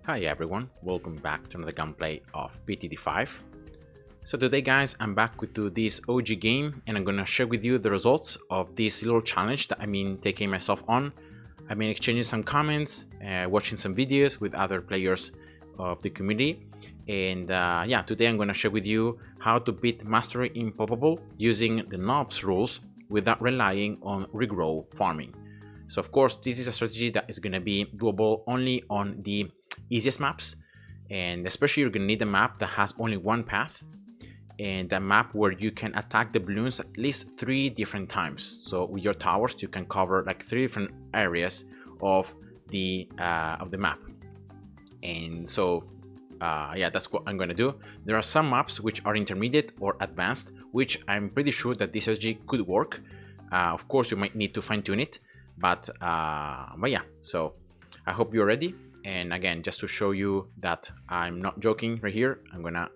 Hi everyone, welcome back to another gameplay of PTD5. So today guys, I'm back with this OG game and I'm gonna share with you the results of this little challenge that I've been taking myself on. I've been exchanging some comments, watching some videos with other players of the community. And yeah, today I'm gonna share with you how to beat Mastery Impoppable using the NALPS rules without relying on Regrow farming. So of course, this is a strategy that is gonna be doable only on the easiest maps, and especially you're gonna need a map that has only one path and a map where you can attack the balloons at least 3 different times. So with your towers you can cover like 3 different areas of the map. And so yeah, that's what I'm gonna do. There are some maps which are intermediate or advanced, which I'm pretty sure that this strategy could work. Of course you might need to fine-tune it, but yeah, so I hope you're ready. And again, just to show you that I'm not joking right here, I'm gonna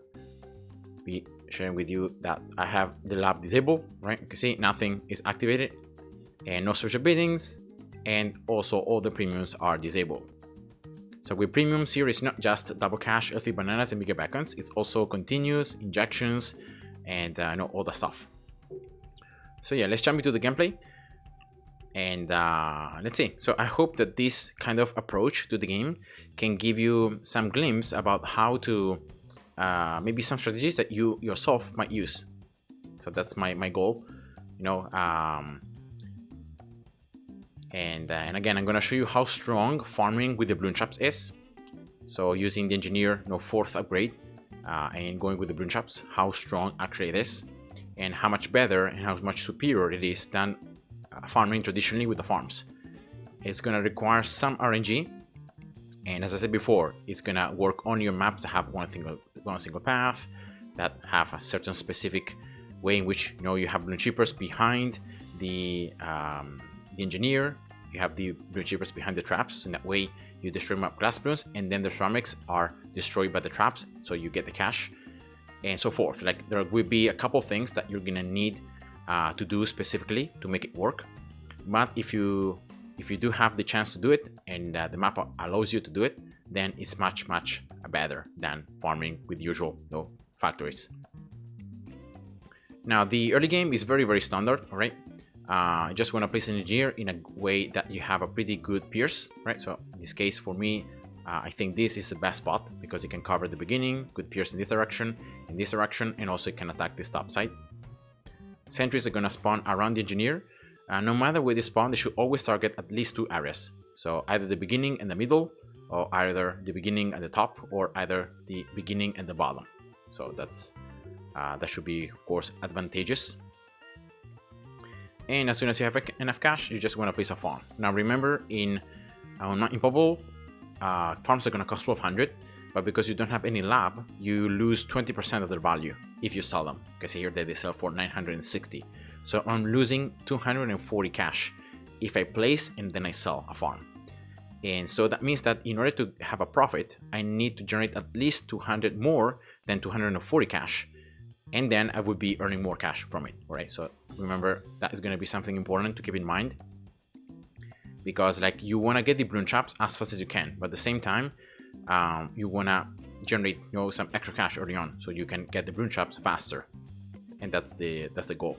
be sharing with you that I have the lab disabled, right? You can see nothing is activated and no special biddings, and also all the premiums are disabled. So with premiums here, it's not just double cash, healthy bananas and bigger beacons, it's also continuous, injections, and all the stuff. So yeah, let's jump into the gameplay. And let's see. So I hope that this kind of approach to the game can give you some glimpse about how to maybe some strategies that you yourself might use. So that's my goal, and again, I'm gonna show you how strong farming with the balloon traps is. So using the engineer 4th upgrade and going with the balloon traps, how strong actually it is, and how much better and how much superior it is than farming traditionally with the farms. It's gonna require some RNG, and as I said before, it's gonna work on your maps that have one single path, that have a certain specific way in which you have balloon chippers behind the engineer. You have the balloon chippers behind the traps, and that way you destroy map glass balloons, and then the ceramics are destroyed by the traps, so you get the cash, and so forth. Like there will be a couple of things that you're gonna need to do specifically to make it work. But if you do have the chance to do it and the map allows you to do it, then it's much better than farming with usual factories. Now the early game is very standard. All right, you just want to place an engineer in a way that you have a pretty good pierce, right? So in this case for me, I think this is the best spot because it can cover the beginning, good pierce in this direction, and also it can attack this top side. Sentries are gonna spawn around the engineer. No matter where they spawn, they should always target at least 2 areas. So either the beginning and the middle, or either the beginning and the top, or either the beginning and the bottom. So that's that should be, of course, advantageous. And as soon as you have enough cash, you just want to place a farm. Now remember, in Impoppable, farms are gonna cost 1200. But because you don't have any lab, you lose 20% of their value if you sell them. Because here they sell for 960. So I'm losing 240 cash if I place and then I sell a farm. And so that means that in order to have a profit, I need to generate at least 200 more than 240 cash. And then I would be earning more cash from it, all right? So remember, that is gonna be something important to keep in mind. Because like you wanna get the balloon traps as fast as you can, but at the same time, you wanna generate some extra cash early on so you can get the balloon traps faster, and that's the goal.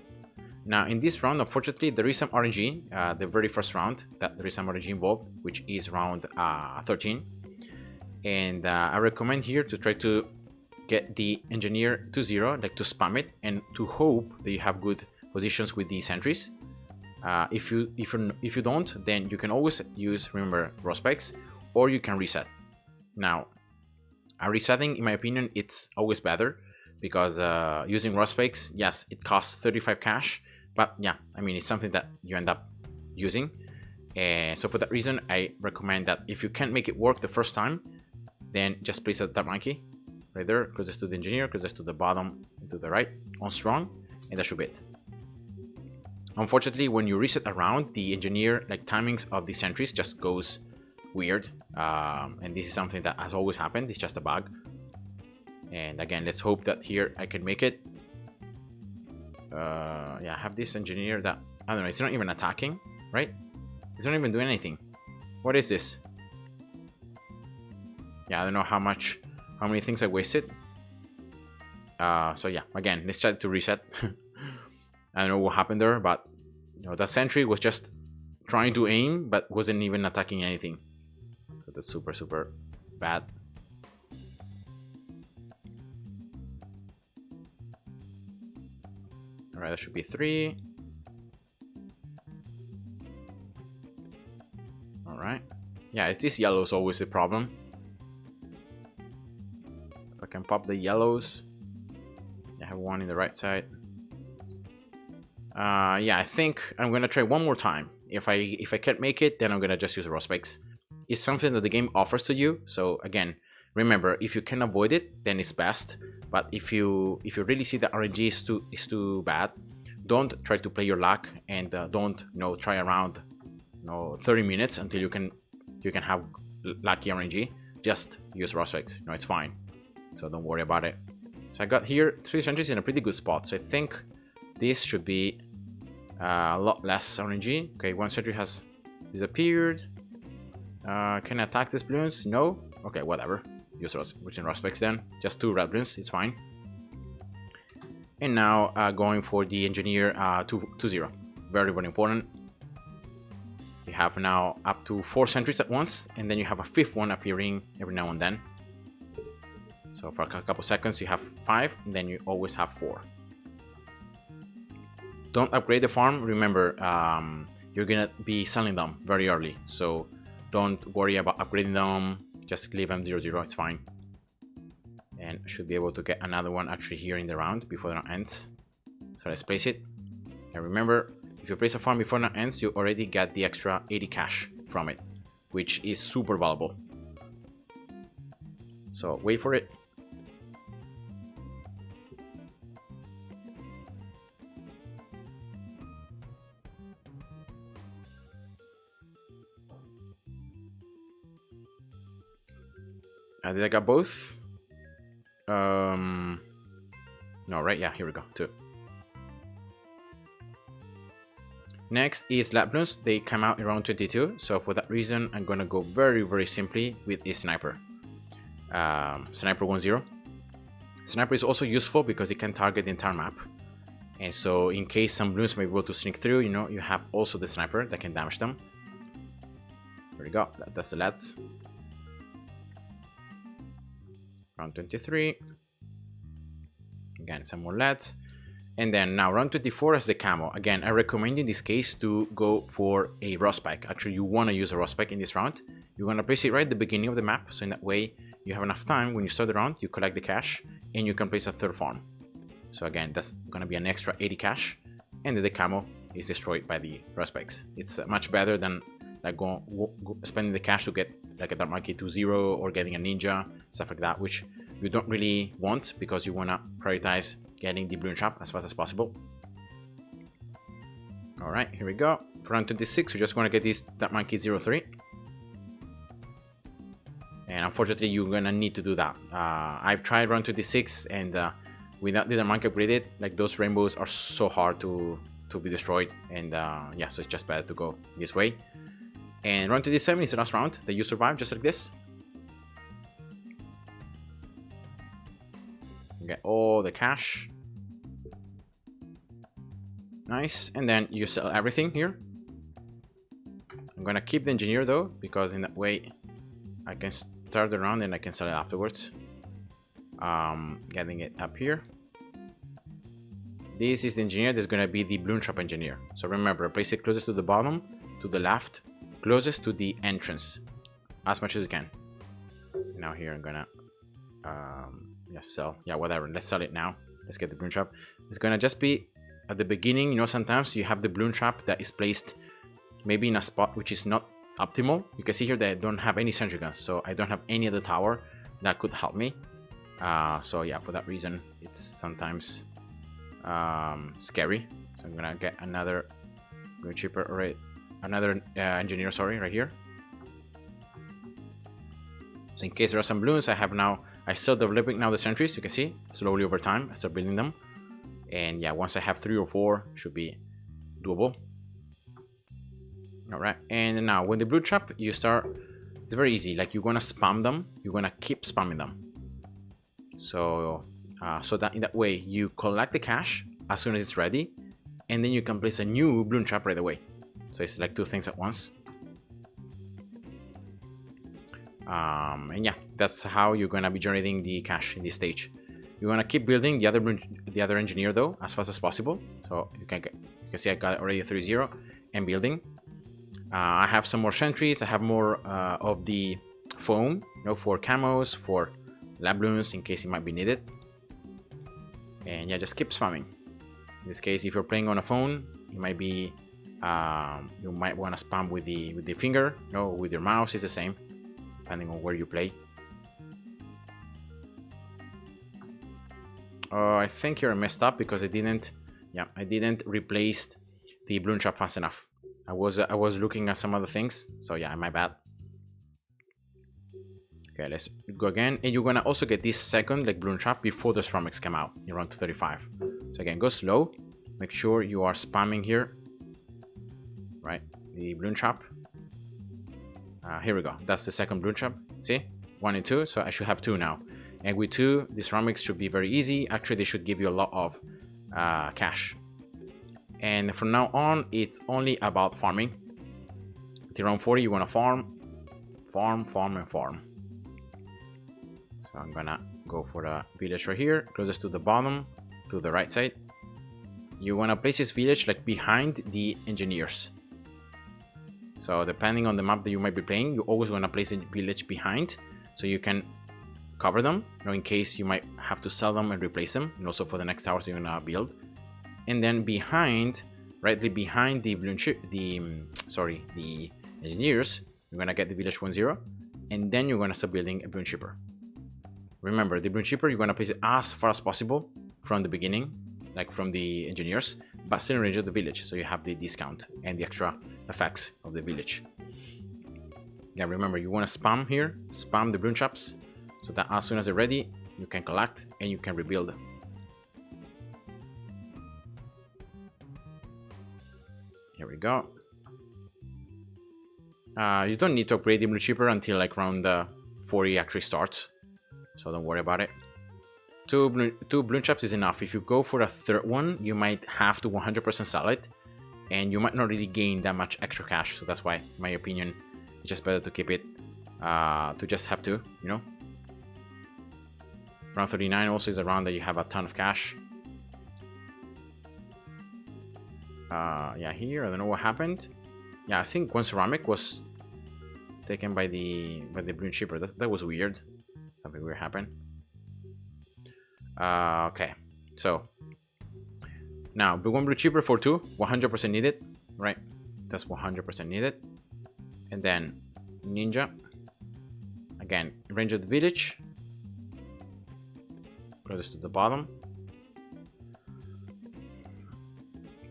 Now in this round, unfortunately, there is some RNG. The very first round, that there is some RNG involved, which is round 13, and I recommend here to try to get the engineer to 0, like to spam it, and to hope that you have good positions with the sentries. If you don't, then you can always use, remember, raw spikes, or you can reset. Now, resetting, in my opinion, it's always better because using raw spikes, yes, it costs 35 cash, but yeah, I mean, it's something that you end up using. And so for that reason, I recommend that if you can't make it work the first time, then just place a tap monkey right there, closest to the engineer, closest to the bottom, to the right, on strong, and that should be it. Unfortunately, when you reset around, the engineer, like timings of the sentries just goes weird, and this is something that has always happened. It's just a bug. And again, let's hope that here I can make it. Yeah, I have this engineer that, I don't know, it's not even attacking, right? It's not even doing anything. What is this? yeah, I don't know how many things I wasted. So yeah, again, let's try to reset. I don't know what happened there, but you know, that sentry was just trying to aim, but wasn't even attacking anything. So that's super, super bad. All right, that should be 3. All right. Yeah, it's this yellow is always a problem. If I can pop the yellows. I have one in the right side. Yeah, I think I'm gonna try one more time. If I can't make it, then I'm gonna just use raw specs. It's something that the game offers to you. So again, remember, if you can avoid it, then it's best. But if you really see that RNG is too bad, don't try to play your luck, and don't try around 30 minutes until you can have lucky RNG. Just use raw specs. It's fine. So don't worry about it. So I got here 3 sentries in a pretty good spot. So I think this should be a lot less RNG. Okay, 1 sentry has disappeared. Can I attack these Bloons? No? Okay, whatever. Use raw specs then. Just 2 red Bloons, it's fine. And now going for the engineer 2-0. Very, very important. You have now up to 4 sentries at once, and then you have a 5th one appearing every now and then. So for a couple seconds you have 5, and then you always have 4. Don't upgrade the farm. Remember, you're gonna be selling them very early, so don't worry about upgrading them. Just leave them 0-0, it's fine. And should be able to get another one actually here in the round before the round ends. So let's place it. And remember, if you place a farm before the round ends, you already get the extra 80 cash from it, which is super valuable. So wait for it. Did I got both? No, right? Yeah, here we go. 2. Next is Bloons. They come out around 22. So for that reason, I'm gonna go very, very simply with a sniper. Sniper 1-0. Sniper is also useful because it can target the entire map. And so in case some Bloons may be able to sneak through, you have also the sniper that can damage them. There we go. That's the lads. Round 23. Again, some more lads. And then now round 24 as the camo. Again, I recommend in this case to go for a raw spec. Actually, you want to use a raw spec in this round. You want to place it right at the beginning of the map. So in that way, you have enough time when you start the round, you collect the cash, and you can place a 3rd farm. So again, that's going to be an extra 80 cash. And then the camo is destroyed by the raw specs. It's much better than like spending the cash to get like a Dark Monkey 2-0 or getting a ninja, stuff like that, which you don't really want because you want to prioritize getting the Bloon Trap as fast as possible. Alright, here we go. For round 26, we're just going to get this Dark Monkey 0-3. And unfortunately, you're going to need to do that. I've tried round 26 and without the Dark Monkey upgraded, like those rainbows are so hard to be destroyed. And yeah, so it's just better to go this way. And round 27 is the last round that you survive, just like this. You get all the cash. Nice. And then you sell everything here. I'm gonna keep the engineer though, because in that way I can start the round and I can sell it afterwards. Getting it up here. This is the engineer. That's gonna be the Bloon Trap engineer. So remember, place it closest to the bottom, to the left, closest to the entrance, as much as you can. Now here I'm gonna sell. Yeah, whatever. Let's sell it now. Let's get the Bloon Trap. It's gonna just be at the beginning. Sometimes you have the Bloon Trap that is placed maybe in a spot which is not optimal. You can see here that I don't have any sentry guns, so I don't have any other tower that could help me. So yeah, for that reason, it's sometimes scary. So I'm gonna get another cheaper, right? Another engineer, sorry, right here. So in case there are some Bloons, I start developing now the sentries. You can see slowly over time I start building them, and yeah, once I have 3 or 4, should be doable. All right, and now when the Bloon Trap, you start It's very easy. Like, you're gonna spam them, you're gonna keep spamming them. So so that in that way you collect the cash as soon as it's ready, and then you can place a new bloon trap right away. So it's like two things at once. And yeah, that's how you're gonna be generating the cash in this stage. You wanna keep building the other engineer though as fast as possible. So you can see I got already a 3-0 and building. I have some more sentries. I have more of the foam, you know, for camos, for lab balloons in case it might be needed. And yeah, just keep spamming. In this case, if you're playing on a phone, it might be you might want to spam with the finger, you know, with your mouse. It's the same, depending on where you play. I think you're messed up because I didn't replace the balloon trap fast enough. I was looking at some other things, so yeah, my bad. Okay, let's go again, and you're gonna also get this second like balloon trap before the ceramics come out in round 35. So again, go slow. Make sure you are spamming here, right? The balloon trap. Here we go. That's the second balloon trap. See, 1 and 2. So I should have 2 now. And with 2, the ceramics should be very easy. Actually, they should give you a lot of cash. And from now on, it's only about farming. At round 40, you want to farm, and farm. So I'm gonna go for the village right here, closest to the bottom, to the right side. You want to place this village like behind the engineers. So depending on the map that you might be playing, you always want to place a village behind, so you can cover them, you know, in case you might have to sell them and replace them, and also for the next towers you're gonna build. And then behind, right behind the the engineers, you're gonna get the village 1-0, and then you're gonna start building a balloon shipper. Remember, the balloon shipper, you're gonna place it as far as possible from the beginning, like from the engineers, but still in range of the village, so you have the discount and the extra effects of the village. Yeah, remember, you want to spam here, spam the balloon traps, so that as soon as they're ready, you can collect and you can rebuild. Here we go. You don't need to upgrade the balloon shipper until like round 40 actually starts, so don't worry about it. Two balloon traps is enough. If you go for a third one, you might have to 100% sell it, and you might not really gain that much extra cash. So that's why, in my opinion, it's just better to keep it, to just have to, you know. Round 39 also is a round that you have a ton of cash. Yeah, here, I don't know what happened. Yeah, I think one ceramic was taken by the balloon shipper. That was weird. Something weird happened. Okay, so now the one blue cheaper for 2, 100% needed, right? That's 100% needed. And then ninja again, range of the village, closest to the bottom.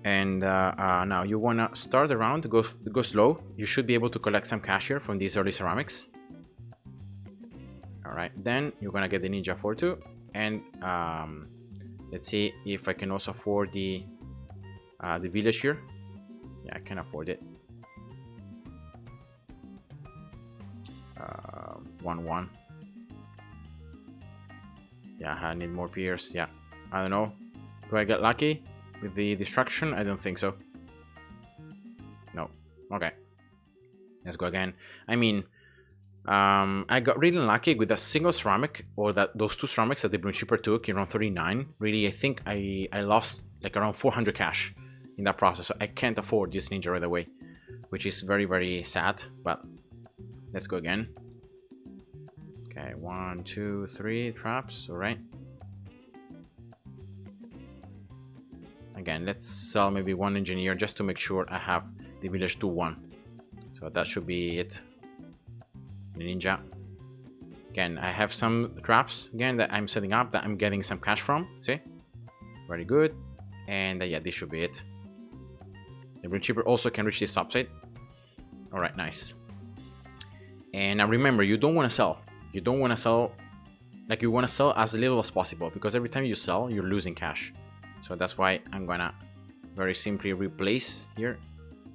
And now you want to start the round, go slow. You should be able to collect some cash here from these early ceramics. All right, then you're gonna get the ninja for 2. And let's see if I can also afford the village here. Yeah, I can afford it. 1-1. Yeah, I need more peers. Yeah, I don't know. Do I get lucky with the destruction? I don't think so. No. Okay. Let's go again. I mean, I got really unlucky with a single ceramic, or those 2 ceramics that the balloon shipper took in round 39. Really, I think I lost like around 400 cash in that process, so I can't afford this ninja right away, which is very, very sad. But let's go again. Okay, 1, 2, 3 traps. All right. Again, let's sell maybe 1 engineer just to make sure I have the village 2-1. So that should be it. The ninja. Again, I have some traps again that I'm setting up that I'm getting some cash from. See, very good. And yeah, this should be it. The balloon shipper also can reach this top side. All right, nice. And now remember, you don't want to sell. You don't want to sell, like, you want to sell as little as possible, because every time you sell, you're losing cash. So that's why I'm gonna very simply replace here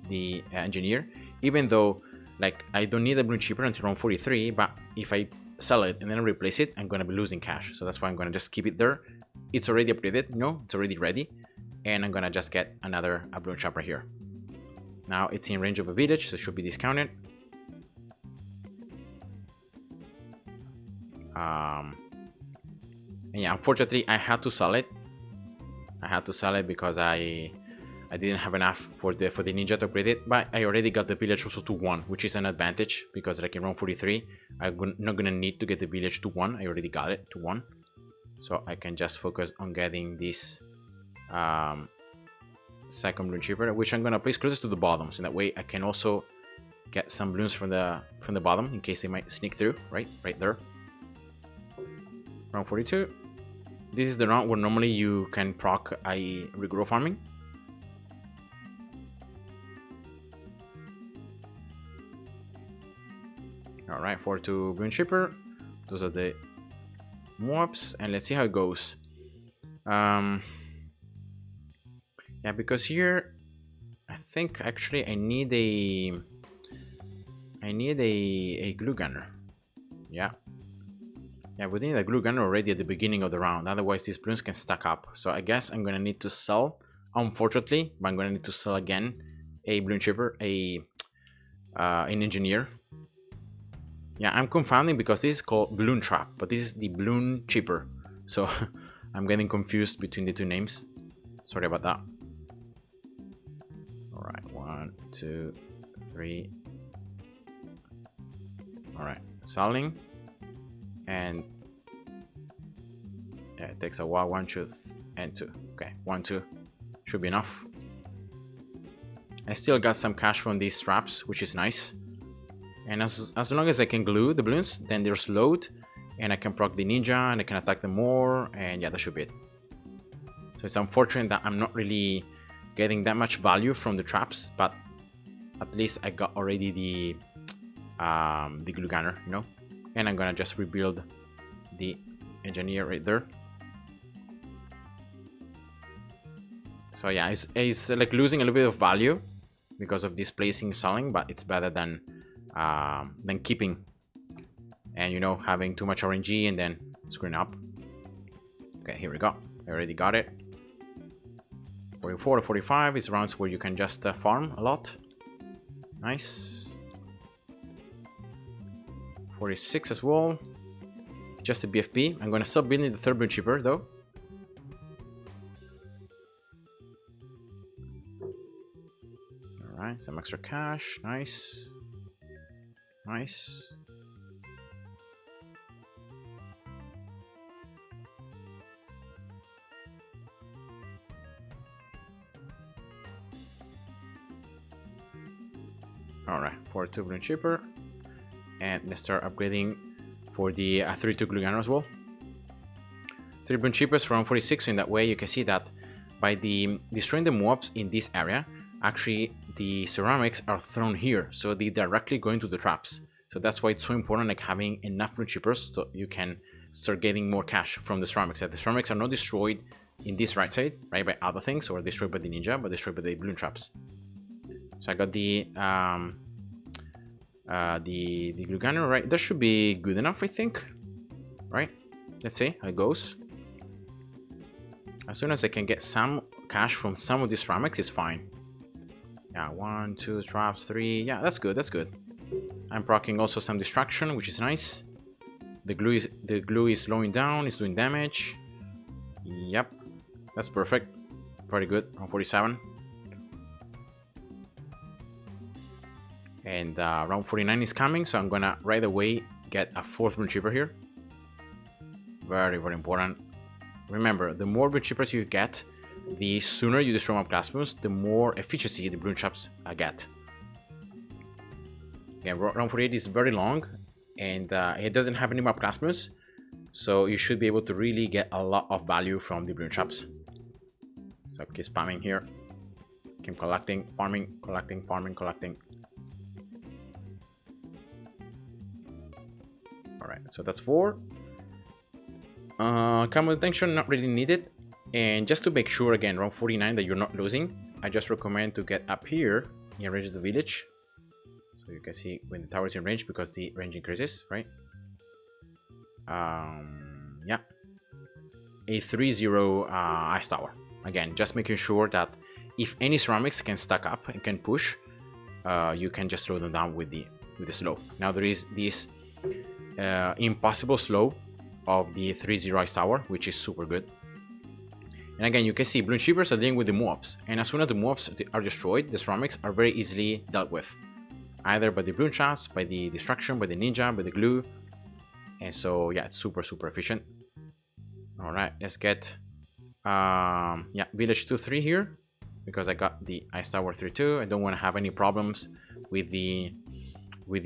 the engineer, even though Like, I don't need a Bloon chipper until round 43, but if I sell it and then replace it, I'm gonna be losing cash. So that's why I'm gonna just keep it there. It's already upgraded, it's already ready. And I'm gonna just get another Bloon chopper here. Now it's in range of a village, so it should be discounted. And yeah, unfortunately, I had to sell it. I had to sell it because I didn't have enough for the ninja to upgrade it. But I already got the village also to 1, which is an advantage because like in round 43, I'm not gonna need to get the village to 1. I already got it to 1, so I can just focus on getting this second Bloon chipper, which I'm gonna place closest to the bottom, so that way I can also get some Bloons from the bottom in case they might sneak through. Right there. Round 42. This is the round where normally you can proc a regrow farming. Alright, 4-2 Bloon chipper. Those are the mobs, and let's see how it goes. Yeah, because here I think actually I need a glue gunner. Yeah, we need a glue gunner already at the beginning of the round, otherwise these Bloons can stack up. So I guess I'm gonna need to sell, unfortunately, but I'm gonna need to sell again a Bloon chipper, an engineer. Yeah, I'm confounding because this is called Bloon trap, but this is the Bloon chipper, so I'm getting confused between the two names. Sorry about that. Alright, 1, 2, 3. Alright, selling. And yeah, it takes a while. 1, 2, and 2. Okay, 1, 2 should be enough. I still got some cash from these traps, which is nice. And as long as I can glue the Bloons, then they're slowed, and I can proc the ninja, and I can attack them more, and yeah, that should be it. So it's unfortunate that I'm not really getting that much value from the traps, but at least I got already the glue gunner, and I'm gonna just rebuild the engineer right there. So yeah, it's like losing a little bit of value because of this placing selling, but it's better than keeping and having too much RNG and then screwing up. Okay, here we go. I already got it. 44 to 45 is rounds where you can just farm a lot. Nice. 46 as well. Just a BFP. I'm gonna stop building the third Bloon chipper though. Alright, some extra cash. Nice. Nice. Alright, 4-2 Bloon chipper. And let's start upgrading for the 3-2 glue gunner as well. 3 Bloon chippers from 46, so in that way you can see that by destroying the mobs in this area, actually the ceramics are thrown here, so they directly go into the traps. So that's why it's so important, like having enough Bloon chippers so you can start getting more cash from the ceramics. That the ceramics are not destroyed in this right side, right, by other things, or destroyed by the ninja, but destroyed by the Bloon traps. So I got the glue gunner, right? That should be good enough, I think. Right? Let's see how it goes. As soon as I can get some cash from some of these ceramics, it's fine. Yeah, 1, 2 traps, 3. Yeah, that's good. That's good. I'm proccing also some distraction, which is nice. The glue is slowing down. It's doing damage. Yep, that's perfect. Pretty good on 47. And round 49 is coming, so I'm gonna right away get a 4th Bloon chipper here. Very, very important. Remember, the more Bloon chippers you get, the sooner you destroy mob class moves, the more efficiency the Bloon traps get. Again, round 48 is very long, and it doesn't have any mob class moves, so you should be able to really get a lot of value from the Bloon traps. So keep spamming here. Keep collecting, farming, collecting, farming, collecting. Alright, so that's 4. Combo detection, not really needed. And just to make sure, again, round 49 that you're not losing, I just recommend to get up here in range of the village. So So you can see when the tower is in range because the range increases, right? Yeah, a 3-0 ice tower. Again, just making sure that if any ceramics can stack up and can push, you can just slow them down with the slow. Now there is this impossible slow of the 3-0 ice tower, which is super good. And again, you can see Bloons Shippers are dealing with the mobs, and as soon as the mobs are destroyed, the ceramics are very easily dealt with, either by the Bloon traps, by the destruction, by the ninja, by the glue. And so yeah, it's super efficient. All right, let's get yeah, village 2-3 here, because I got the ice tower 3-2. I don't want to have any problems with the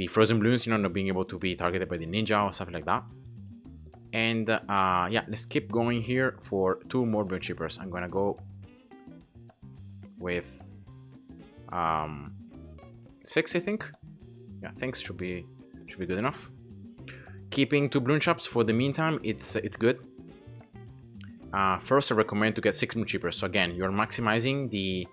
frozen balloons, you know, not being able to be targeted by the ninja or something like that. And yeah, let's keep going here for 2 more Bloon Shippers. I'm gonna go with 6, I think. Yeah, thanks, should be good enough. Keeping 2 Bloon Traps for the meantime, it's good. First, I recommend to get 6 Bloon Shippers. So again, you're maximizing the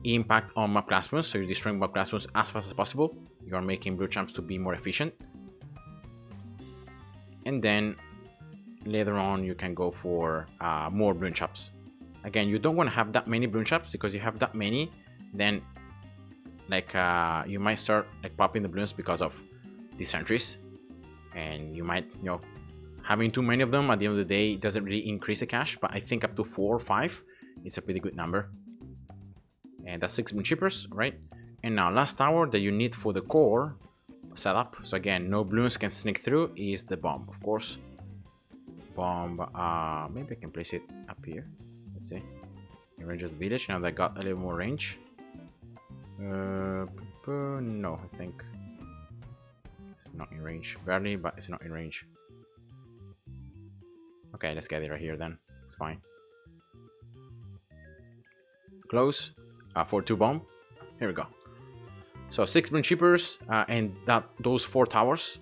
impact on map plasmas, so you're destroying map plasmas as fast as possible. You're making Bloon Traps to be more efficient. And then later on, you can go for more Bloon Traps. Again, you don't want to have that many Bloon Traps, because you have that many, then like you might start like popping the balloons because of the sentries, and you might, you know, having too many of them at the end of the day doesn't really increase the cash. But I think up to 4 or 5 is a pretty good number. And that's 6 Bloon Shippers, right? And now last tower that you need for the core setup, so again, no balloons can sneak through, is the bomb, of course. Bomb, maybe I can place it up here. Let's see, in range of the village. Now that I got a little more range. No, I think it's not in range. Barely, but it's not in range. Okay, let's get it right here then. It's fine. Close. 4-2 bomb. Here we go. So 6 Bloon Shippers, and those 4 towers,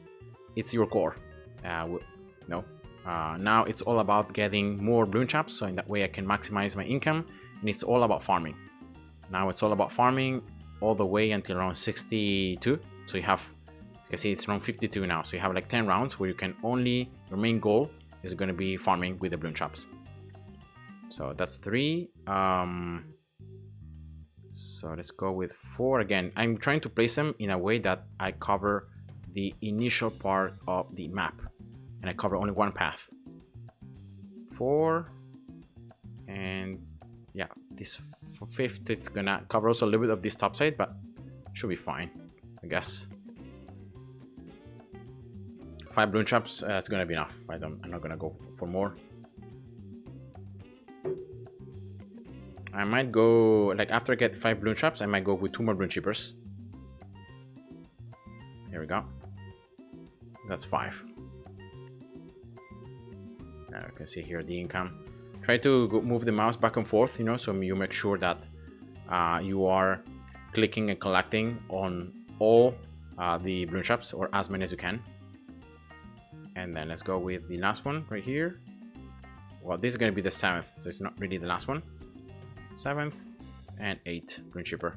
it's your core. No. Now it's all about getting more Bloon Traps, so in that way I can maximize my income, and it's all about farming. Now it's all about farming all the way until around 62. So you have, you can see it's around 52 now. So you have like 10 rounds where you can only, your main goal is going to be farming with the Bloon Traps. So that's 3. So let's go with 4 again. I'm trying to place them in a way that I cover the initial part of the map, and I cover only one path. 4, and yeah, this 5th, it's gonna cover also a little bit of this top side, but should be fine, I guess. 5 Bloon Traps, it's gonna be enough. I'm not gonna go for more. I might go, like after I get 5 Bloon Traps, I might go with 2 more Bloon Shippers. Here we go. That's 5. Now you can see here the income. Try to move the mouse back and forth, you know, so you make sure that you are clicking and collecting on all the Bloon Traps, or as many as you can. And then let's go with the last one right here. Well, this is going to be the 7th, so it's not really the last one. 7th and 8th Bloon Shipper.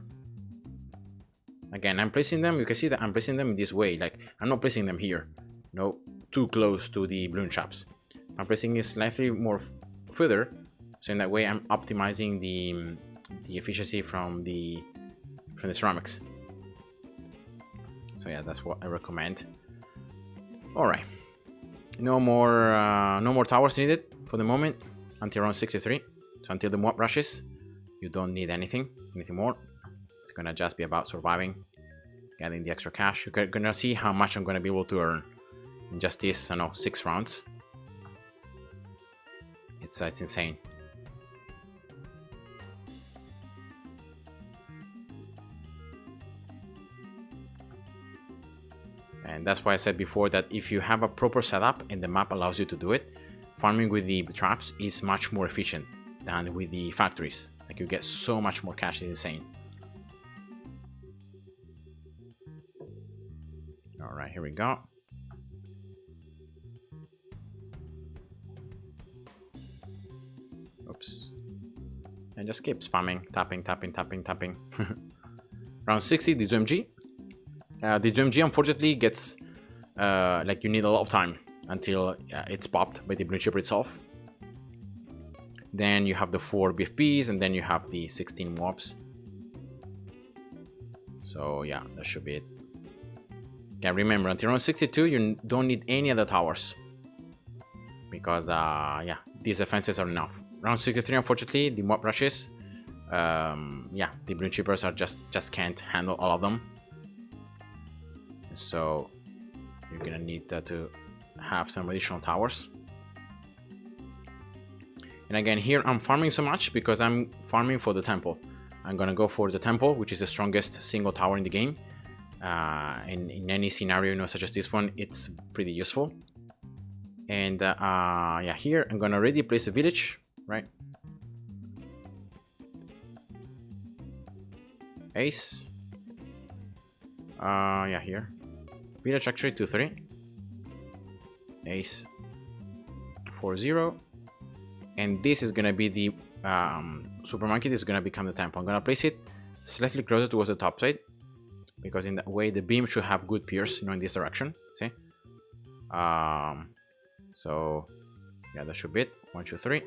Again, I'm placing them, you can see that I'm placing them in this way, like I'm not placing them here, no, too close to the Bloon Traps. I'm placing it slightly more further, so in that way I'm optimizing the efficiency from the ceramics. So yeah, that's what I recommend. All right, no more towers needed for the moment until around 63. So until the mob rushes, you don't need anything more. It's gonna just be about surviving, getting the extra cash. You're gonna see how much I'm gonna be able to earn in just this, I don't know, 6 rounds. It's insane. And that's why I said before that if you have a proper setup and the map allows you to do it, farming with the traps is much more efficient than with the factories. Like you get so much more cash, it's insane. All right, here we go. Oops. And just keep spamming, tapping. Round 60, this OMG. The GMG unfortunately gets like you need a lot of time until it's popped by the Bloon Chipper itself. Then you have the 4 BFPs, and then you have the 16 mobs. So yeah, that should be it. Yeah, remember, until round 62 you don't need any other towers, because yeah, these defenses are enough. Round 63, unfortunately, the mob rushes, yeah, the Bloon Chippers are just can't handle all of them. So you're gonna need to have some additional towers. And again, here I'm farming so much because I'm farming for the temple. I'm gonna go for the temple, which is the strongest single tower in the game. In any scenario, you know, such as this one, it's pretty useful. And yeah, here I'm gonna already place a village, right? Ace. Yeah, here. Village actually 2-3. Ace 4-0. And this is gonna be the supermarket is gonna become the temple. I'm gonna place it slightly closer towards the top side, because in that way the beam should have good pierce, you know, in this direction. See? So yeah, that should be it. 1, 2, 3.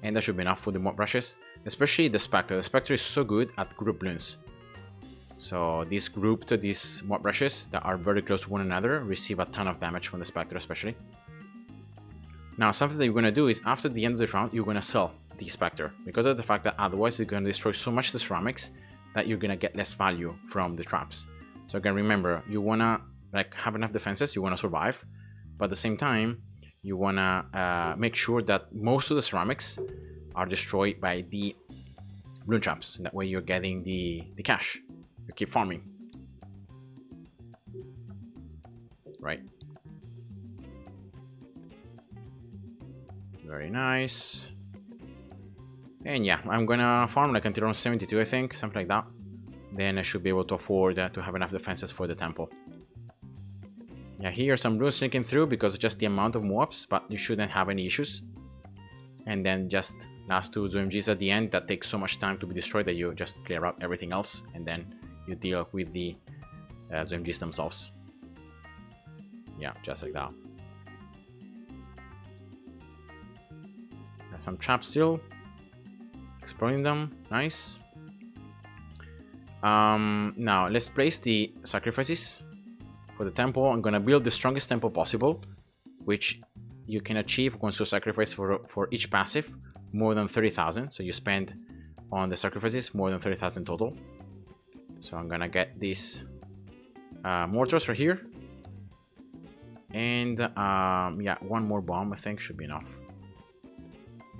And that should be enough for the mob rushes, especially the Spectre. The Spectre is so good at group Bloons. So these mob rushes that are very close to one another receive a ton of damage from the Spectre especially. Now, something that you're going to do is, after the end of the round, you're going to sell the Spectre, because of the fact that otherwise you're going to destroy so much the ceramics that you're going to get less value from the traps. So again, remember, you want to like have enough defenses, you want to survive, but at the same time, you want to make sure that most of the ceramics are destroyed by the Bloon traps. That way you're getting the cash. You keep farming. Right. Very nice. And yeah, I'm gonna farm like until around 72, I think, something like that. Then I should be able to afford to have enough defenses for the temple. Yeah, here are some Bloons sneaking through because of just the amount of mobs, but you shouldn't have any issues. And then just last 2 ZOMGs at the end that take so much time to be destroyed that you just clear out everything else, and then you deal with the ZOMGs themselves. Yeah, just like that. Some traps still. Exploring them. Nice. Now let's place the sacrifices for the temple. I'm gonna build the strongest temple possible, which you can achieve once you sacrifice for each passive more than 30,000. So you spend on the sacrifices more than 30,000 total. So I'm gonna get these mortars right here, and yeah, 1 more bomb I think should be enough.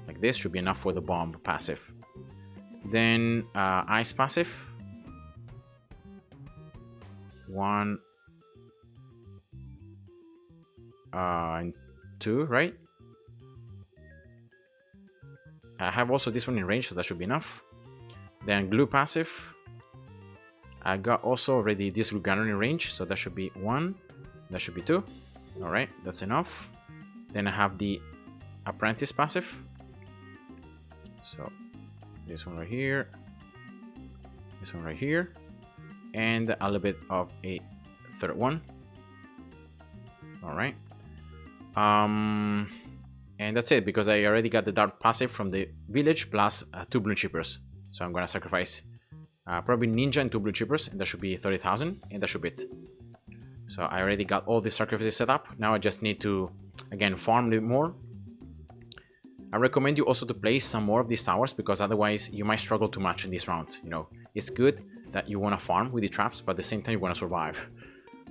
Like this should be enough for the bomb passive. Then ice passive. 1 and 2, right? I have also this one in range, so that should be enough. Then glue passive. I got also already this glue gunner in range, so that should be 1. That should be 2. All right, that's enough. Then I have the apprentice passive. So this one right here, this one right here, and a little bit of a third one. All right. And that's it, because I already got the dart passive from the village plus 2 Bloon Chippers. So I'm gonna sacrifice probably ninja and 2 Bloon Chippers, and that should be 30,000, and that should be it. So I already got all the sacrifices set up. Now I just need to again farm a little more. I recommend you also to place some more of these towers, because otherwise you might struggle too much in these rounds. You know, it's good that you want to farm with the traps, but at the same time you want to survive.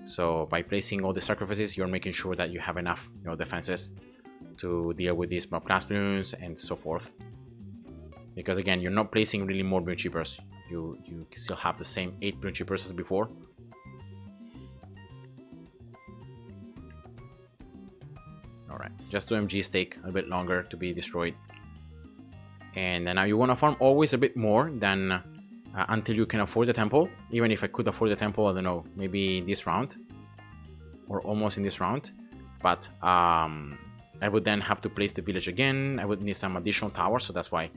So by placing all the sacrifices, you're making sure that you have enough, you know, defenses to deal with these mob class Bloons and so forth. Because again, you're not placing really more Bloon Chippers. You still have the same 8 Bloon Chippers as before. Alright, just 2 MGs take a bit longer to be destroyed. And now you want to farm always a bit more than until you can afford the temple. Even if I could afford the temple, I don't know, maybe this round or almost in this round. But I would then have to place the village again. I would need some additional towers, so that's why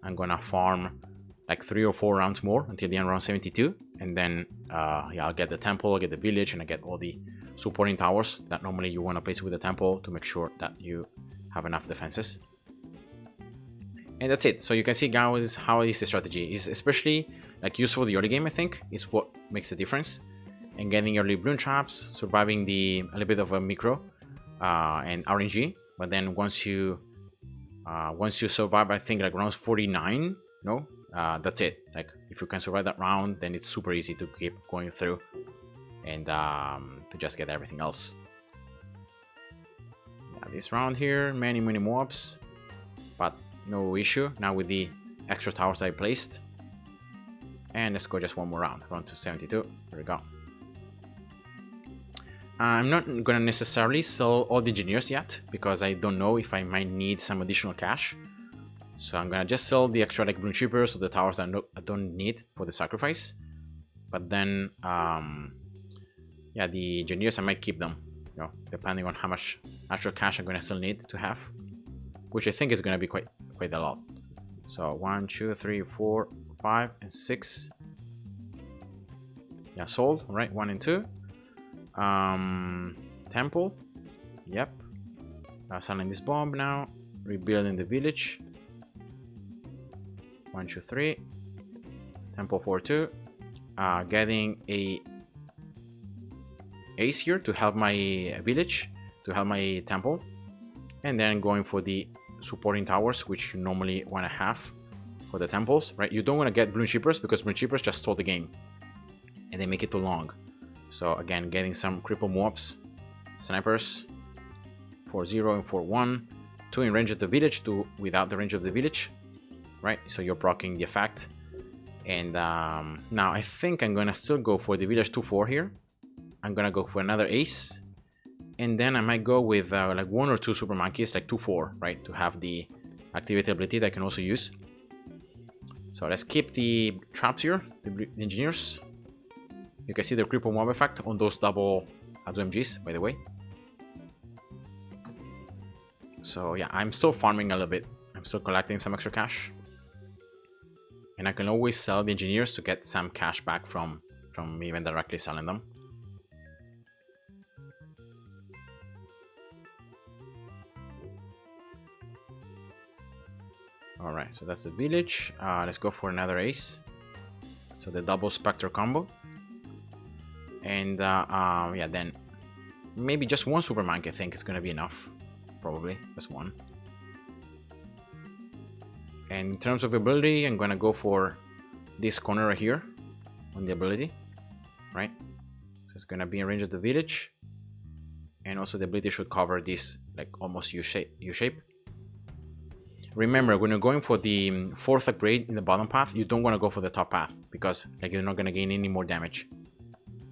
I'm gonna farm like 3 or 4 rounds more until the end round 72, and then yeah, I'll get the temple, I'll get the village, and I get all the supporting towers that normally you want to place with the temple to make sure that you have enough defenses. And that's it. So you can see guys how is the strategy is especially like useful the early game. I think is what makes the difference. And getting early bloon traps, surviving a little bit of a micro and RNG. But then once you survive, I think like round 49, no, that's it. Like if you can survive that round, then it's super easy to keep going through and to just get everything else. Yeah, this round here, many mobs, but no issue now with the extra towers that I placed. And let's go just one more round, round 272. There we go. I'm not gonna necessarily sell all the engineers yet because I don't know if I might need some additional cash. So I'm gonna just sell the extra like bloon shippers or the towers that I don't need for the sacrifice. But then, yeah, the engineers I might keep them, you know, depending on how much actual cash I'm gonna still need to have, which I think is gonna be quite a lot. So 1, 2, 3, 4, 5, and 6. Yeah, sold. All right, 1 and 2. Temple. Yep. Selling this bomb now. Rebuilding the village. 1, 2, 3. Temple 4, 2. Getting a ace here to help my village, to help my temple, and then going for the supporting towers, which you normally want to have for the temples, right? You don't want to get bloon shippers because bloon shippers just stall the game and they make it too long. So again, getting some cripple mobs, snipers, 4-0 and 4-1, 2 in range of the village, 2 without the range of the village, right? So you're proccing the effect. And now I think I'm gonna still go for the village 2-4 here. I'm gonna go for another ace, and then I might go with like 1 or 2 super monkeys, like 2-4, right, to have the activity ability that I can also use. So let's keep the traps here, the engineers. You can see the cripple mob effect on those double MGs, by the way. So yeah, I'm still farming a little bit. I'm still collecting some extra cash, and I can always sell the engineers to get some cash back from even directly selling them. All right, so that's the village. Let's go for another ace. So the double spectre combo. And yeah, then maybe just 1 super monkey I think is gonna be enough. Probably just 1. And in terms of ability, I'm gonna go for this corner right here on the ability, right? So it's gonna be in range of the village, and also the ability should cover this like almost U shape. Remember, when you're going for the 4th upgrade in the bottom path, you don't want to go for the top path because like you're not gonna gain any more damage.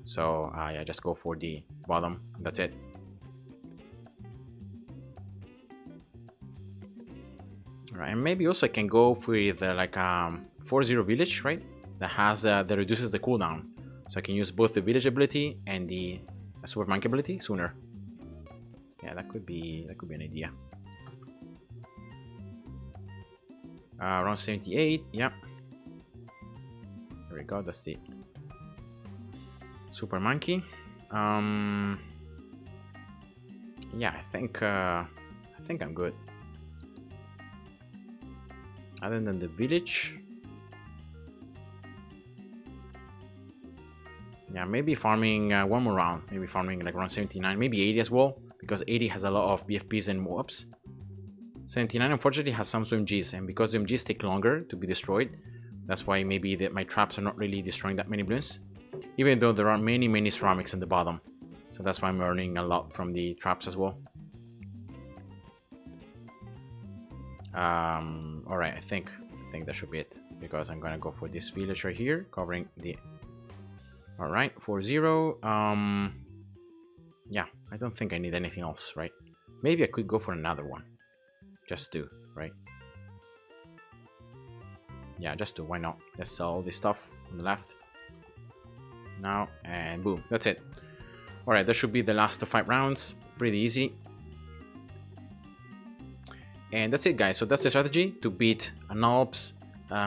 So yeah, just go for the bottom. That's it. Alright, and maybe also I can go with like 4-0 village, right? That has that reduces the cooldown, so I can use both the village ability and the super monkey ability sooner. Yeah, that could be an idea. Around 78, yeah. There we go. That's the super monkey. Yeah, I think I'm good. Other than the village, yeah, maybe farming 1 more round. Maybe farming like around 79, maybe 80 as well, because 80 has a lot of BFPs and mobs. 79 unfortunately has some MGs, and because MGs take longer to be destroyed, that's why maybe my traps are not really destroying that many bloons, even though there are many ceramics in the bottom. So that's why I'm earning a lot from the traps as well. Alright, I think that should be it, because I'm gonna go for this village right here, covering the... Alright, 4-0. Yeah, I don't think I need anything else, right? Maybe I could go for another one. Just 2, right? Yeah, just 2, why not? Let's sell all this stuff on the left now, and boom, that's it. Alright, that should be the last 5 rounds. Pretty easy. And that's it, guys. So that's the strategy to beat a NALPS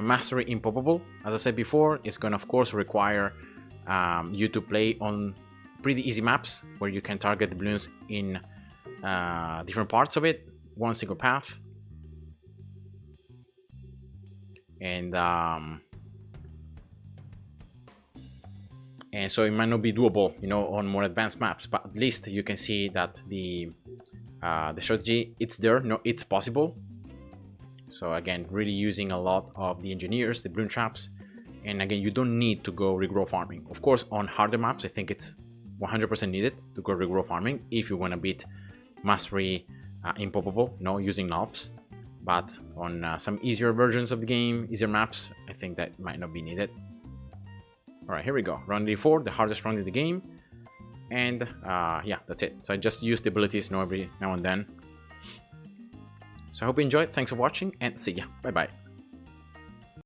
Mastery Impoppable. As I said before, it's gonna of course require you to play on pretty easy maps where you can target the balloons in different parts of it, one single path. And so it might not be doable, you know, on more advanced maps, but at least you can see that the strategy, it's there. No, it's possible. So again, really using a lot of the engineers, the balloon traps, and again, you don't need to go regrow farming. Of course, on harder maps, I think it's 100% needed to go regrow farming if you want to beat mastery Impoppable, no, using NALPS. But on some easier versions of the game, easier maps, I think that might not be needed. All right, here we go. Round 84, the hardest round in the game. And yeah, that's it. So I just use the abilities, you know, every now and then. So I hope you enjoyed. Thanks for watching and see ya. Bye bye.